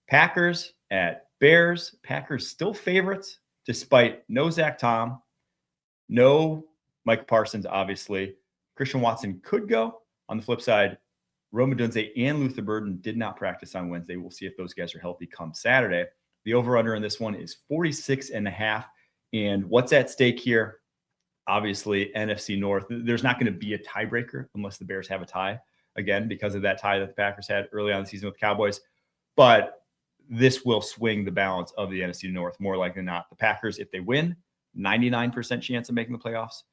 Packers at Bears. Packers still favorites despite no Zach Tom, no Mike Parsons, obviously. Christian Watson could go. On the flip side, Rome Odunze and Luther Burden did not practice on Wednesday. We'll see if those guys are healthy come Saturday. The over-under in this one is 46.5. And what's at stake here? Obviously, NFC North. There's not going to be a tiebreaker unless the Bears have a tie, again, because of that tie that the Packers had early on in the season with Cowboys. But this will swing the balance of the NFC North more likely than not. The Packers, if they win, 99% chance of making the playoffs,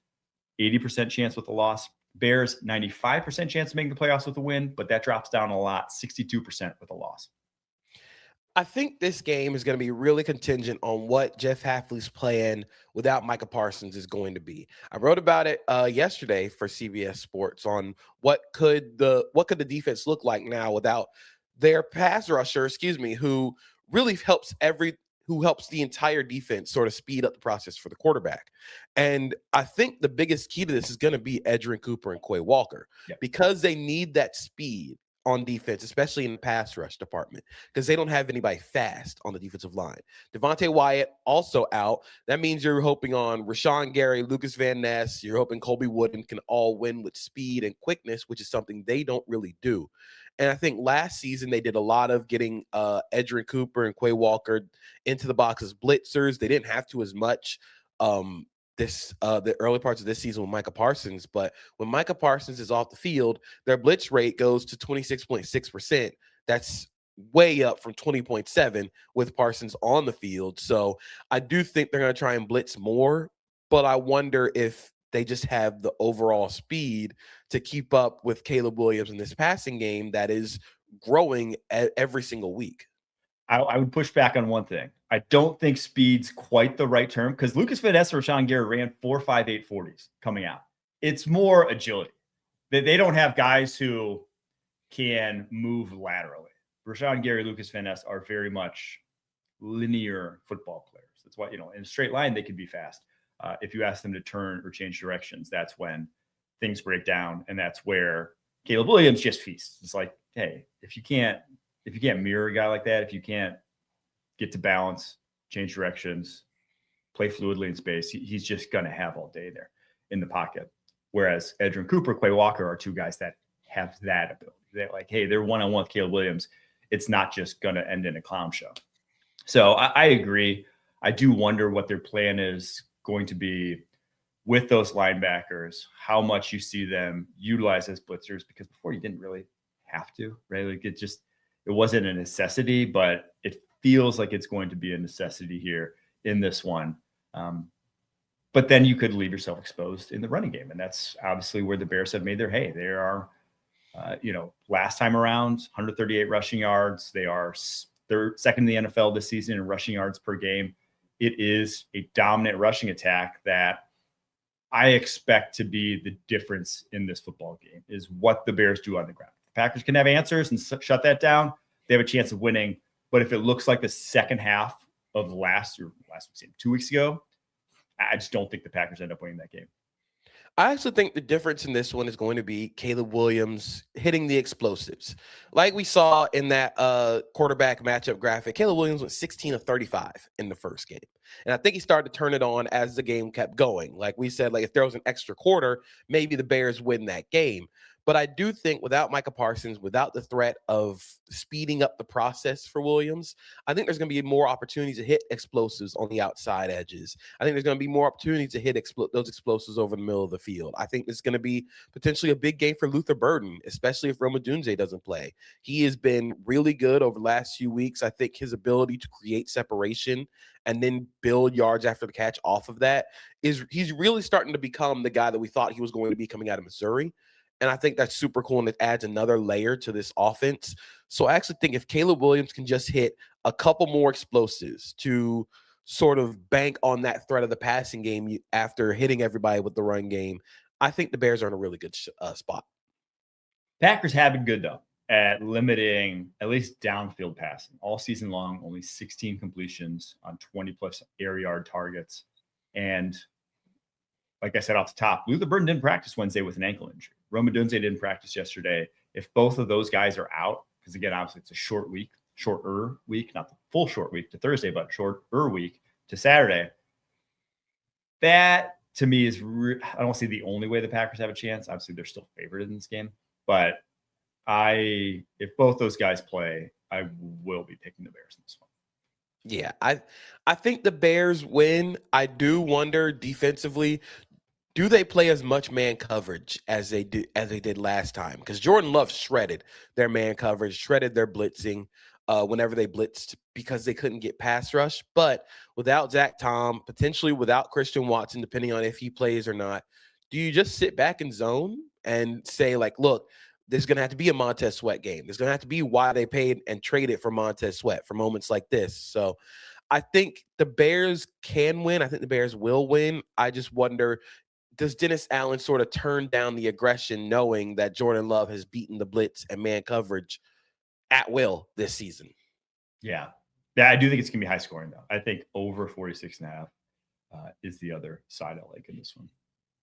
80% chance with a loss. Bears, 95% chance of making the playoffs with a win, but that drops down a lot, 62% with a loss. I think this game is going to be really contingent on what Jeff Hafley's plan without Micah Parsons is going to be. I wrote about it yesterday for CBS Sports on what could the defense look like now without their pass rusher, who really helps the entire defense sort of speed up the process for the quarterback. And I think the biggest key to this is going to be Edgerrin Cooper and Quay Walker, because they need that speed on defense, especially in the pass rush department, because they don't have anybody fast on the defensive line. Devontae Wyatt also out. That means you're hoping on Rashawn Gary, Lucas Van Ness. You're hoping Colby Wooden can all win with speed and quickness, which is something they don't really do. And I think last season they did a lot of getting Edgerrin Cooper and Quay Walker into the box as blitzers. They didn't have to as much the early parts of this season with Micah Parsons. But when Micah Parsons is off the field, their blitz rate goes to 26.6%. That's way up from 20.7 with Parsons on the field. So I do think they're going to try and blitz more, but I wonder if they just have the overall speed to keep up with Caleb Williams in this passing game that is growing every single week. I would push back on one thing. I don't think speed's quite the right term, because Lucas Van Ness and Rashawn Gary ran 4.58 40s coming out. It's more agility. They don't have guys who can move laterally. Rashawn Gary, Lucas Van Ness are very much linear football players. That's why, in a straight line, they can be fast. If you ask them to turn or change directions, that's when things break down. And that's where Caleb Williams just feasts. It's like, hey, if you can't mirror a guy like that, if you can't get to balance, change directions, play fluidly in space, he's just going to have all day there in the pocket. Whereas Edgerrin Cooper, Quay Walker are two guys that have that ability. They're like, hey, they're one-on-one with Caleb Williams. It's not just going to end in a clown show. So I agree. I do wonder what their plan is going to be with those linebackers, how much you see them utilize as blitzers, because before you didn't really have to, right? Like it wasn't a necessity, but it feels like it's going to be a necessity here in this one. But then you could leave yourself exposed in the running game. And that's obviously where the Bears have made their hay. They are, last time around, 138 rushing yards. They are second in the NFL this season in rushing yards per game. It is a dominant rushing attack that I expect to be the difference in this football game, is what the Bears do on the ground. The Packers can have answers and shut that down. They have a chance of winning. But if it looks like the second half of last week's game, 2 weeks ago, I just don't think the Packers end up winning that game. I actually think the difference in this one is going to be Caleb Williams hitting the explosives. Like we saw in that quarterback matchup graphic, Caleb Williams went 16 of 35 in the first game. And I think he started to turn it on as the game kept going. Like we said, if there was an extra quarter, maybe the Bears win that game. But I do think without Micah Parsons, without the threat of speeding up the process for Williams, I think there's going to be more opportunities to hit explosives on the outside edges. I think there's going to be more opportunities to hit those explosives over the middle of the field. I think it's going to be potentially a big game for Luther Burden, especially if Rome Odunze doesn't play. He has been really good over the last few weeks. I think his ability to create separation and then build yards after the catch off of that he's really starting to become the guy that we thought he was going to be coming out of Missouri. And I think that's super cool, and it adds another layer to this offense. So I actually think if Caleb Williams can just hit a couple more explosives to sort of bank on that threat of the passing game after hitting everybody with the run game, I think the Bears are in a really good spot. Packers have been good, though, at limiting at least downfield passing. All season long, only 16 completions on 20-plus air yard targets. And like I said off the top, Luther Burden didn't practice Wednesday with an ankle injury. Rome Odunze didn't practice yesterday. If both of those guys are out, because again, obviously it's a short week shorter week, not the full short week to Thursday, but shorter week to Saturday. That to me is, I don't see the only way the Packers have a chance. Obviously, they're still favored in this game, but if both those guys play, I will be picking the Bears in this one. Yeah, I think the Bears win. I do wonder defensively, do they play as much man coverage as they did last time? Because Jordan Love shredded their man coverage, shredded their blitzing whenever they blitzed because they couldn't get pass rush. But without Zach Tom, potentially without Christian Watson, depending on if he plays or not, do you just sit back and zone and say, like, look, there's going to have to be a Montez Sweat game. There's going to have to be why they paid and traded for Montez Sweat for moments like this. So I think the Bears can win. I think the Bears will win. I just wonder, does Dennis Allen sort of turn down the aggression knowing that Jordan Love has beaten the blitz and man coverage at will this season? Yeah. I do think it's going to be high scoring, though. I think over 46.5 is the other side I like in this one.